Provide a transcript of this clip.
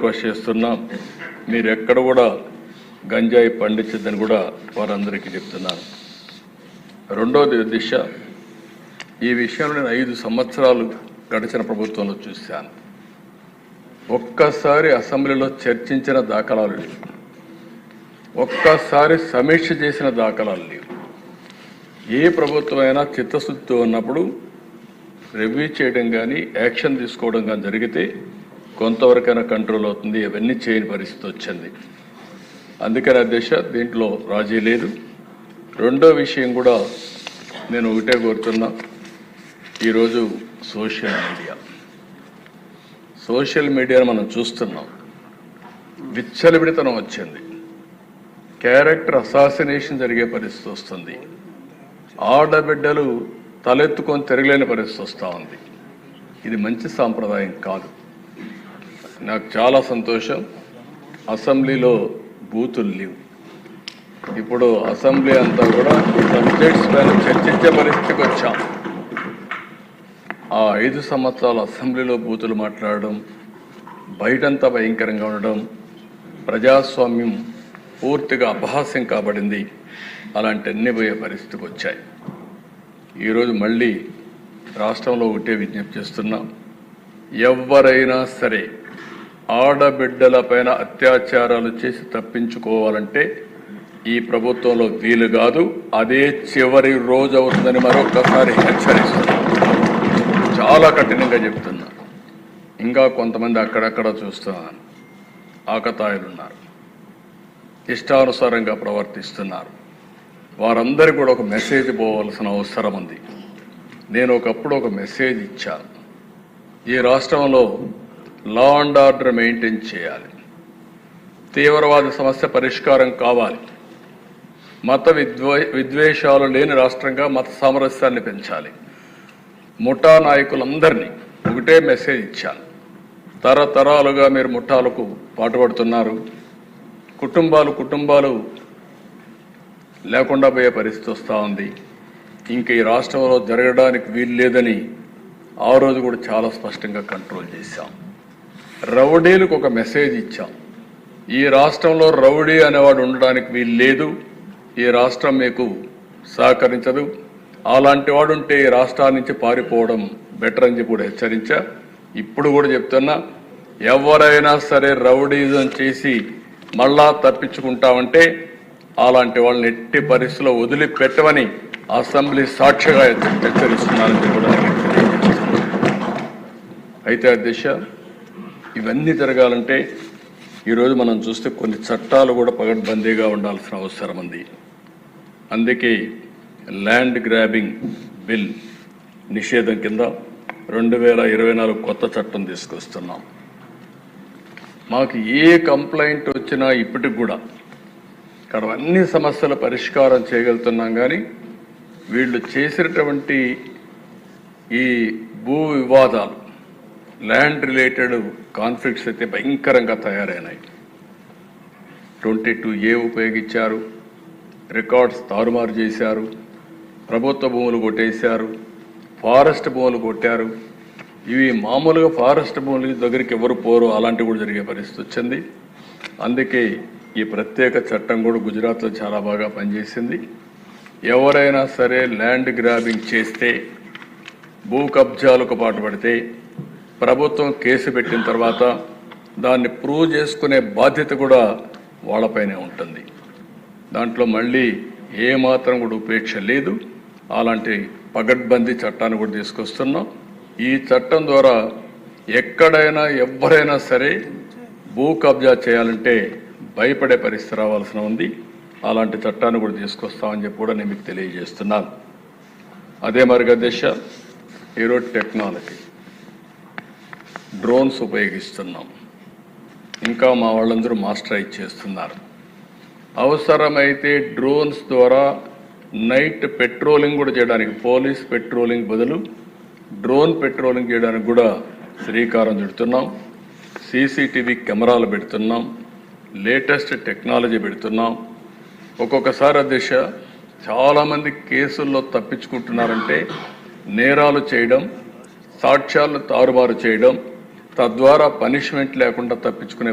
Request చేస్తున్నాం, మీరు ఎక్కడ కూడా గంజాయి పండించద్దని కూడా వారందరికీ చెప్తున్నాను. రెండోది దిశ, ఈ విషయంలో నేను 5 సంవత్సరాలు గడిచిన ప్రభుత్వంలో చూశాను. ఒక్కసారి అసెంబ్లీలో చర్చించిన దాఖలాలు లేవు, ఒక్కసారి సమీక్ష చేసిన దాఖలాలు లేవు. ఏ ప్రభుత్వమైనా చిత్తశుద్ధితో ఉన్నప్పుడు రివ్యూ చేయడం కానీ యాక్షన్ తీసుకోవడం కానీ జరిగితే కొంతవరకైనా కంట్రోల్ అవుతుంది. అవన్నీ చేయని పరిస్థితి వచ్చింది. అందుకని అధ్యక్ష, దీంట్లో రాజీ లేదు. రెండో విషయం కూడా నేను ఒకటే కోరుతున్నా, ఈరోజు సోషల్ మీడియాను మనం చూస్తున్నాం. విచ్చలవిడితనం వచ్చింది, క్యారెక్టర్ అసాసినేషన్ జరిగే పరిస్థితి వస్తుంది, ఆడబిడ్డలు తలెత్తుకొని తిరగలేని పరిస్థితి వస్తూ ఉంది. ఇది మంచి సాంప్రదాయం కాదు. నాకు చాలా సంతోషం, అసెంబ్లీలో బూతులు లేవు. ఇప్పుడు అసెంబ్లీ అంతా కూడా సబ్జెక్ట్స్ పైన చర్చించే పరిస్థితికి వచ్చాం. ఆ 5 సంవత్సరాల అసెంబ్లీలో బూతులు మాట్లాడడం, బయటంతా భయంకరంగా ఉండడం, ప్రజాస్వామ్యం పూర్తిగా అపహాస్యం కాబడింది. అలాంటి అన్ని పోయే పరిస్థితికి వచ్చాయి. ఈరోజు మళ్ళీ రాష్ట్రంలో ఒకటే విజ్ఞప్తి చేస్తున్నాం, ఎవరైనా సరే ఆడబిడ్డల పైన అత్యాచారాలు చేసి తప్పించుకోవాలంటే ఈ ప్రభుత్వంలో వీలు కాదు. అదే చివరి రోజు అవుతుందని మరొకసారి హెచ్చరిస్తున్నాం. చాలా కఠినంగా చెప్తున్నా. ఇంకా కొంతమంది అక్కడక్కడ చూస్తున్నాను, ఆకతాయిలు ఉన్నారు, ఇష్టానుసారంగా ప్రవర్తిస్తున్నారు. వారందరికీ కూడా ఒక మెసేజ్ పోవాల్సిన అవసరం ఉంది. నేను ఒకప్పుడు ఒక మెసేజ్ ఇచ్చాను, ఈ రాష్ట్రంలో లా అండ్ ఆర్డర్ మెయింటైన్ చేయాలి, తీవ్రవాద సమస్య పరిష్కారం కావాలి, మత విద్వేషాలు లేని రాష్ట్రంగా మత సామరస్యాన్ని పెంచాలి. ముఠా నాయకులందరినీ ఒకటే మెసేజ్ ఇచ్చాను, తరతరాలుగా మీరు ముఠాలకు పాటుపడుతున్నారు, కుటుంబాలు లేకుండా పోయే పరిస్థితి వస్తూ ఉంది. ఇంక ఈ రాష్ట్రంలో జరగడానికి వీలు లేదని ఆ రోజు కూడా చాలా స్పష్టంగా కంట్రోల్ చేశాం. రౌడీలకు ఒక మెసేజ్ ఇచ్చాం, ఈ రాష్ట్రంలో రౌడీ అనేవాడు ఉండడానికి వీలు లేదు, ఈ రాష్ట్రం మీకు సహకరించదు, అలాంటి వాడు ఉంటే ఈ రాష్ట్రాల నుంచి పారిపోవడం బెటర్ అని చెప్పి కూడా హెచ్చరించా. ఇప్పుడు కూడా చెప్తున్నా, ఎవరైనా సరే రౌడీజం చేసి మళ్ళా తప్పించుకుంటామంటే అలాంటి వాళ్ళని ఎట్టి పరిస్థితుల్లో వదిలిపెట్టమని అసెంబ్లీ సాక్షిగా హెచ్చరిస్తున్నానని కూడా అయితే అధ్యక్ష, ఇవన్నీ జరగాలంటే ఈరోజు మనం చూస్తే కొన్ని చట్టాలు కూడా పగడ్బందీగా ఉండాల్సిన అవసరం ఉంది. అందుకే ల్యాండ్ గ్రాబింగ్ బిల్ నిషేధం కింద 2024 కొత్త చట్టం తీసుకొస్తున్నాం. మాకు ఏ కంప్లైంట్ వచ్చినా ఇప్పటికి కూడా ఇక్కడ అన్ని సమస్యల పరిష్కారం చేయగలుగుతున్నాం. కానీ వీళ్ళు చేసినటువంటి ఈ భూ వివాదాలు, ల్యాండ్ రిలేటెడ్ కాన్ఫ్లిక్ట్స్ అయితే భయంకరంగా తయారైనాయి. 22A ఉపయోగించారు, రికార్డ్స్ తారుమారు చేశారు, ప్రభుత్వ భూములు కొట్టేశారు, ఫారెస్ట్ భూములు కొట్టారు. ఇవి మామూలుగా ఫారెస్ట్ భూముల దగ్గరికి ఎవరు పోరు, అలాంటివి కూడా జరిగే పరిస్థితి వచ్చింది. అందుకే ఈ ప్రత్యేక చట్టం కూడా గుజరాత్లో చాలా బాగా పనిచేసింది. ఎవరైనా సరే ల్యాండ్ గ్రాబింగ్ చేస్తే, భూ కబ్జాలకు పాటుపడితే ప్రభుత్వం కేసు పెట్టిన తర్వాత దాన్ని ప్రూవ్ చేసుకునే బాధ్యత కూడా వాళ్ళపైనే ఉంటుంది. దాంట్లో మళ్ళీ ఏమాత్రం కూడా ఉపేక్ష లేదు. అలాంటి పగడ్బందీ చట్టాన్ని కూడా తీసుకొస్తున్నాం. ఈ చట్టం ద్వారా ఎక్కడైనా ఎవరైనా సరే భూ కబ్జా చేయాలంటే భయపడే పరిస్థితి రావాల్సిన ఉంది. అలాంటి చట్టాన్ని కూడా తీసుకొస్తామని చెప్పి కూడా నేను మీకు తెలియజేస్తున్నాను. అదే మరిగా దిశ, ఈరోజు టెక్నాలజీ, డ్రోన్స్ ఉపయోగిస్తున్నాం. ఇంకా మా వాళ్ళందరూ మాస్టరైజ్ చేస్తున్నారు. అవసరమైతే డ్రోన్స్ ద్వారా నైట్ పెట్రోలింగ్ కూడా చేయడానికి, పోలీస్ పెట్రోలింగ్ బదులు డ్రోన్ పెట్రోలింగ్ చేయడానికి కూడా శ్రీకారం చుడుతున్నాం. సీసీటీవీ కెమెరాలు పెడుతున్నాం, లేటెస్ట్ టెక్నాలజీ పెడుతున్నాం. ఒక్కొక్కసారి అధ్యక్ష, చాలామంది కేసుల్లో తప్పించుకుంటున్నారంటే నేరాలు చేయడం, సాక్ష్యాలను తారుమారు చేయడం, తద్వారా పనిష్మెంట్ లేకుండా తప్పించుకునే